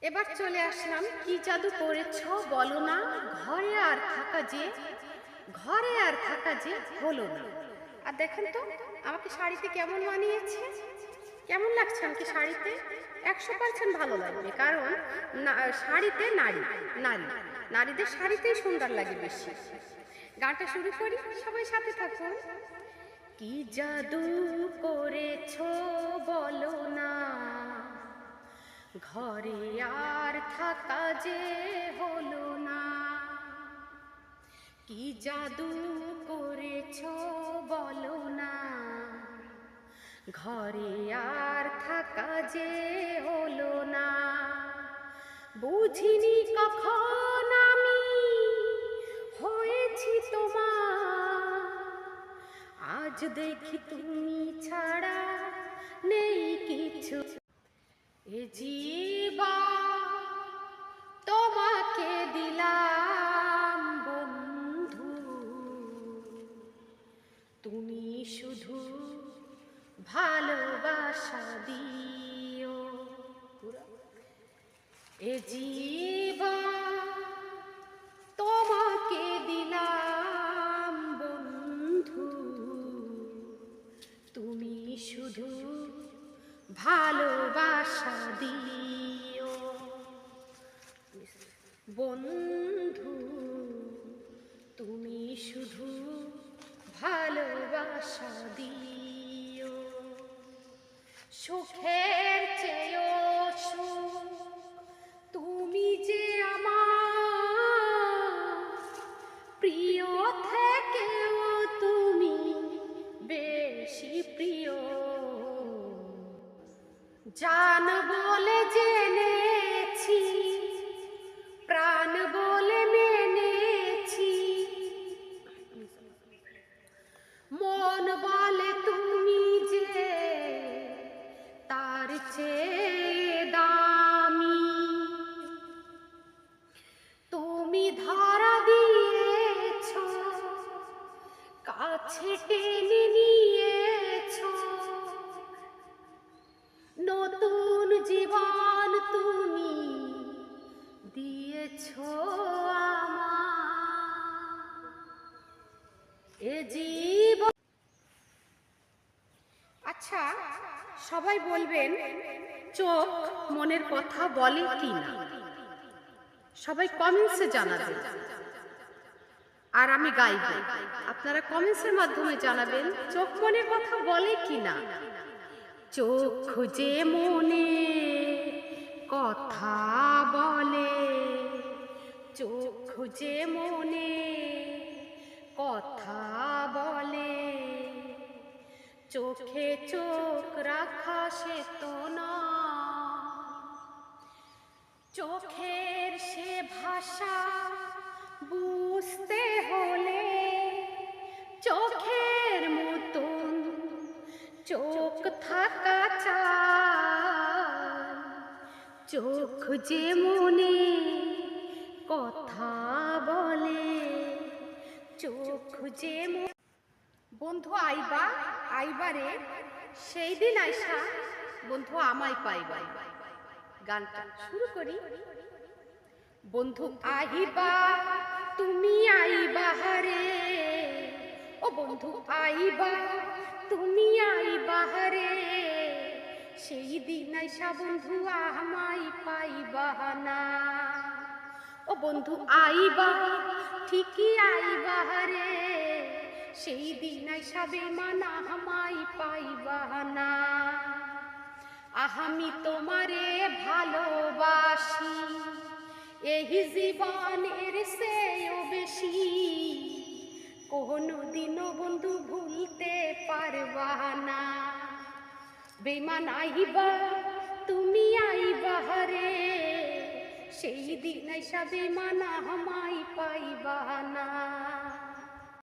এবার চলে আসলাম কি জাদু করেছো বলো না, ঘরে আর থাকা যে হলো না। আর দেখেন তো আমাকে শাড়িতে কেমন মানিয়েছে, কেমন লাগছে আমাকে শাড়িতে? 100% ভালো লাগবে, কারণ শাড়িতে নারীদের শাড়িতেই সুন্দর লাগে বেশি। গানটা শুরু করি, সবাই সাথে থাকুন। কি জাদু করেছো বলো না, ঘরে আর থাকা যে হলো না। কি জাদু করেছো বলো না, ঘরে আর থাকা যে হলো না। বুঝিনি কখন আমি হয়েছি তোমার, আজ দেখি তুমি ছাড়া নেই কিছু। এ জীবন তোমাকে দিলাম বন্ধু, তুমি শুধু ভালোবাসা দিও। এ জীবন তোমাকে দিলাম বন্ধু, তুমি শুধু ভালোবাসা দিও বন্ধু, তুমি শুধু ভালোবাসা দিও। সুখের চেয়েও সুখ তুমি যে আমার, প্রিয় থেকেও তুমি বেশি প্রিয়। জান বলে জেনেছি, প্রাণ বলে মেনেছি, মন বলে তুমি যে তার চেয়ে দামি। তুমি ধরা দিয়েছ, কাছে টেনে নিয়েছ, নতুন জীবন তুমি দিয়েছ আমার। এ জীবন। আচ্ছা, সবাই বলবেন চোখ মনের কথা বলে কি না, সবাই কমেন্টসে জানাবেন। আর আমি গাইব, আপনারা কমেন্টসের মাধ্যমে জানাবেন চোখ মনের কথা বলে কি না। চোখ যে মনে কথা বলে, চোখ যে মনে কথা বলে, চোখে চোখ রাখা সে তো না। চোখের সে ভাষা বুঝতে হলে চোখের মতন চোখ থাকা চাই। চোখ যে মনে কথা বলে, চোখ যে বন্ধু আইবারে সেই দিন আইসা বন্ধু আমায় পাইবা। গানটা শুরু করি। বন্ধু আইবা তুমি আইবা রে, ও বন্ধু আইবা তুমি আইবা রে, সেই দিন আইসা বন্ধু আমায় পাইবা না। ও বন্ধু আইবা ঠিকই আইবা রে, সেই দিন আইসা বেমানা আমায় পাইবা না। আমি তোমারে ভালোবাসি এই জীবনের চেয়েও বেশি, কোনোদিনও বন্ধু ভুলতে পারবা না। বেমান আইবা তুমি আইবা রে, সেই দিন আইসা বেমানা আমায় পাইবা না।